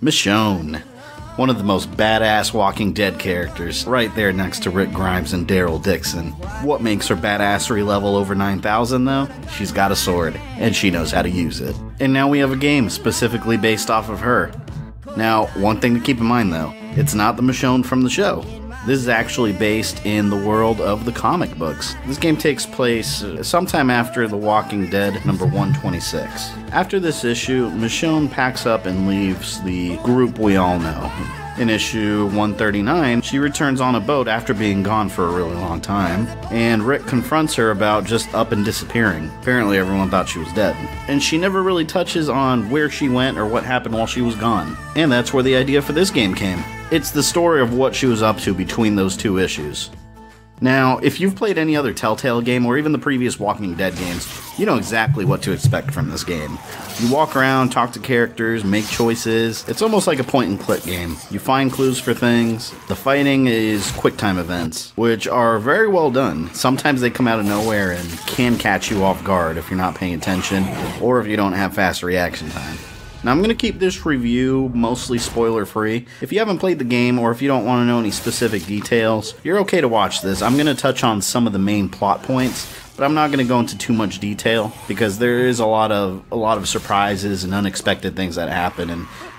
Michonne. One of the most badass Walking Dead characters, right there next to Rick Grimes and Daryl Dixon. What makes her badassery level over 9,000 though? She's got a sword, and she knows how to use it. And now we have a game specifically based off of her. Now, one thing to keep in mind though, it's not the Michonne from the show. This is actually based in the world of the comic books. This game takes place sometime after The Walking Dead number 126. After this issue, Michonne packs up and leaves the group we all know. In issue 139, she returns on a boat after being gone for a really long time, and Rick confronts her about just up and disappearing. Apparently everyone thought she was dead. And she never really touches on where she went or what happened while she was gone. And that's where the idea for this game came. It's the story of what she was up to between those two issues. Now, if you've played any other Telltale game or even the previous Walking Dead games, you know exactly what to expect from this game. You walk around, talk to characters, make choices. It's almost like a point-and-click game. You find clues for things. The fighting is quick-time events, which are very well done. Sometimes they come out of nowhere and can catch you off guard if you're not paying attention or if you don't have fast reaction time. Now I'm going to keep this review mostly spoiler-free. If you haven't played the game or if you don't want to know any specific details, you're okay to watch this. I'm going to touch on some of the main plot points, but I'm not going to go into too much detail because there is a lot of surprises and unexpected things that happen,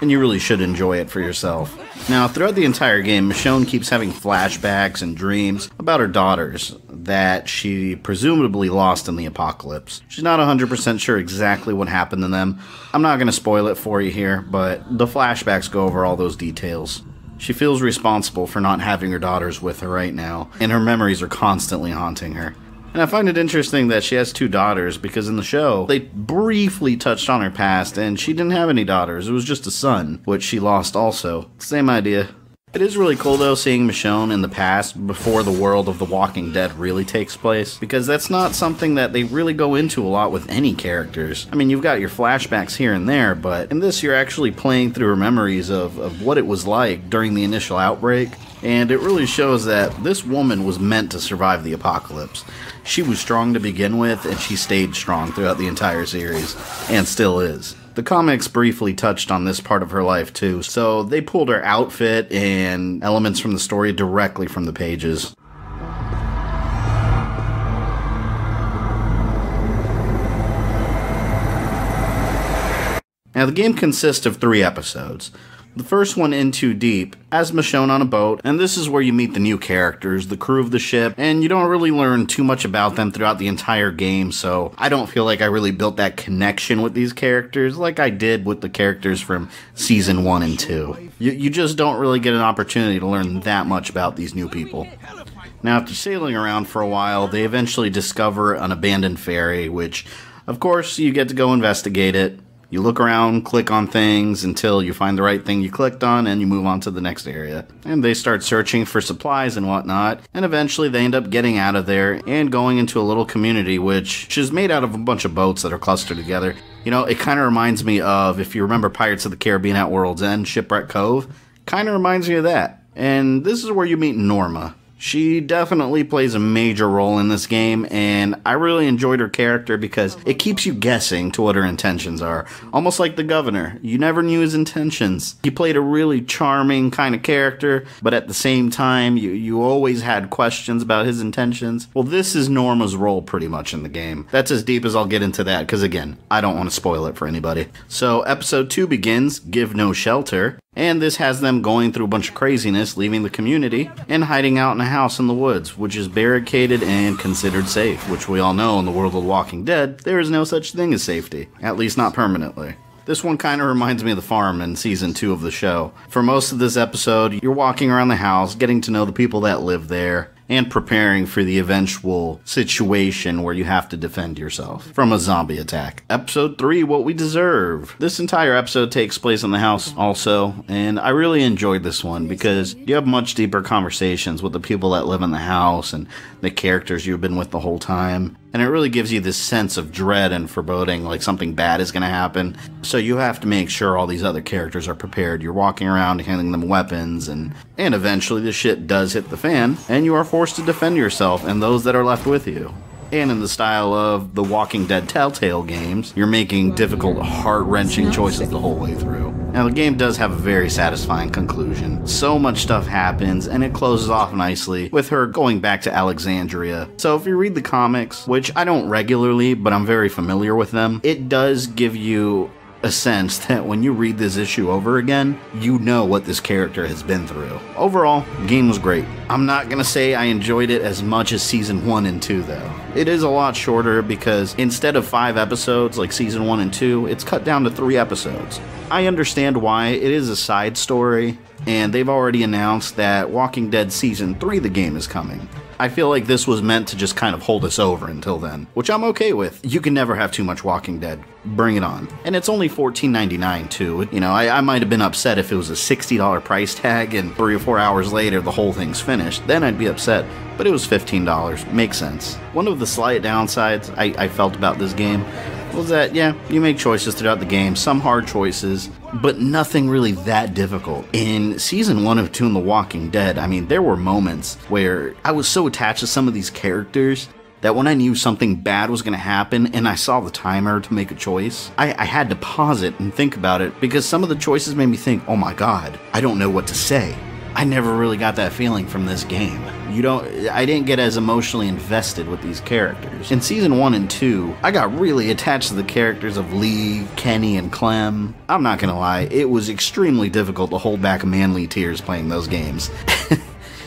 and you really should enjoy it for yourself. Now, throughout the entire game, Michonne keeps having flashbacks and dreams about her daughters that she presumably lost in the apocalypse. She's not 100% sure exactly what happened to them. I'm not going to spoil it for you here, but the flashbacks go over all those details. She feels responsible for not having her daughters with her right now, and her memories are constantly haunting her. And I find it interesting that she has two daughters because in the show, they briefly touched on her past and she didn't have any daughters. It was just a son, which she lost also. Same idea. It is really cool though seeing Michonne in the past before the world of The Walking Dead really takes place, because that's not something that they really go into a lot with any characters. I mean, you've got your flashbacks here and there, but in this you're actually playing through her memories of what it was like during the initial outbreak, and it really shows that this woman was meant to survive the apocalypse. She was strong to begin with, and she stayed strong throughout the entire series, and still is. The comics briefly touched on this part of her life too, so they pulled her outfit and elements from the story directly from the pages. Now the game consists of 3 episodes. The first one, In Too Deep, has Michonne on a boat, and this is where you meet the new characters, the crew of the ship, and you don't really learn too much about them throughout the entire game, so I don't feel like I really built that connection with these characters like I did with the characters from Season 1 and 2. You just don't really get an opportunity to learn that much about these new people. Now, after sailing around for a while, they eventually discover an abandoned ferry, which, of course, you get to go investigate it. You look around, click on things until you find the right thing you clicked on, and you move on to the next area. And they start searching for supplies and whatnot, and eventually they end up getting out of there and going into a little community which is made out of a bunch of boats that are clustered together. You know, it kind of reminds me of, if you remember Pirates of the Caribbean at World's End, Shipwreck Cove, kind of reminds me of that. And this is where you meet Norma. She definitely plays a major role in this game, and I really enjoyed her character because it keeps you guessing to what her intentions are. Almost like the governor. You never knew his intentions. He played a really charming kind of character, but at the same time, you always had questions about his intentions. Well, this is Norma's role pretty much in the game. That's as deep as I'll get into that, because again, I don't want to spoil it for anybody. So, episode 2 begins, Give No Shelter. And this has them going through a bunch of craziness, leaving the community, and hiding out in a house in the woods, which is barricaded and considered safe, which we all know in the world of The Walking Dead, there is no such thing as safety, at least not permanently. This one kind of reminds me of the farm in Season 2 of the show. For most of this episode, you're walking around the house, getting to know the people that live there, and preparing for the eventual situation where you have to defend yourself from a zombie attack. Episode 3, What We Deserve. This entire episode takes place in the house also, and I really enjoyed this one because you have much deeper conversations with the people that live in the house and the characters you've been with the whole time. And it really gives you this sense of dread and foreboding, like something bad is going to happen. So you have to make sure all these other characters are prepared. You're walking around handing them weapons, and eventually the shit does hit the fan, and you are forced to defend yourself and those that are left with you. And in the style of the Walking Dead Telltale games, you're making difficult, heart-wrenching choices the whole way through. Now, the game does have a very satisfying conclusion. So much stuff happens, and it closes off nicely with her going back to Alexandria. So if you read the comics, which I don't regularly, but I'm very familiar with them, it does give you a sense that when you read this issue over again, you know what this character has been through. Overall, the game was great. I'm not gonna say I enjoyed it as much as Season 1 and 2 though. It is a lot shorter because instead of 5 episodes like Season 1 and 2, it's cut down to 3 episodes. I understand why. It is a side story, and they've already announced that Walking Dead Season 3, the game, is coming. I feel like this was meant to just kind of hold us over until then, which I'm okay with. You can never have too much Walking Dead. Bring it on. And it's only $14.99 too. You know, I might have been upset if it was a $60 price tag and 3 or 4 hours later the whole thing's finished. Then I'd be upset. But it was $15. Makes sense. One of the slight downsides I felt about this game was that, yeah, you make choices throughout the game, some hard choices, but nothing really that difficult. In Season 1 of 2 in The Walking Dead, I mean, there were moments where I was so attached to some of these characters that when I knew something bad was going to happen and I saw the timer to make a choice, I had to pause it and think about it because some of the choices made me think, oh my god, I don't know what to say. I never really got that feeling from this game. I didn't get as emotionally invested with these characters. In Season 1 and 2, I got really attached to the characters of Lee, Kenny, and Clem. I'm not gonna lie, it was extremely difficult to hold back manly tears playing those games.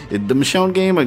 The Michonne game, I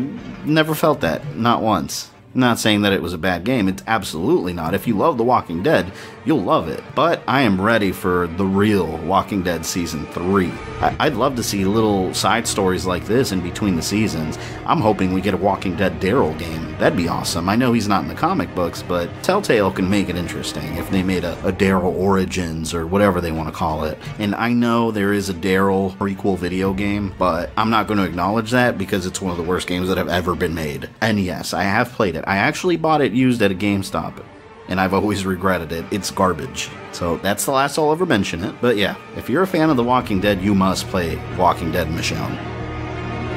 never felt that, not once. I'm not saying that it was a bad game, it's absolutely not. If you love The Walking Dead, you'll love it. But I am ready for the real Walking Dead Season 3. I'd love to see little side stories like this in between the seasons. I'm hoping we get a Walking Dead Daryl game. That'd be awesome. I know he's not in the comic books, but Telltale can make it interesting if they made a Daryl Origins or whatever they want to call it. And I know there is a Daryl prequel video game, but I'm not going to acknowledge that because it's one of the worst games that have ever been made. And yes, I have played it. I actually bought it used at a GameStop, and I've always regretted it. It's garbage. So that's the last I'll ever mention it. But yeah, if you're a fan of The Walking Dead, you must play Walking Dead Michonne.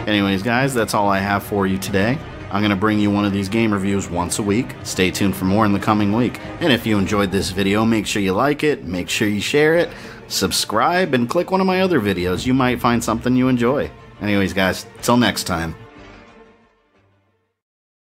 Anyways, guys, that's all I have for you today. I'm going to bring you one of these game reviews once a week. Stay tuned for more in the coming week. And if you enjoyed this video, make sure you like it, make sure you share it, subscribe, and click one of my other videos. You might find something you enjoy. Anyways, guys, till next time.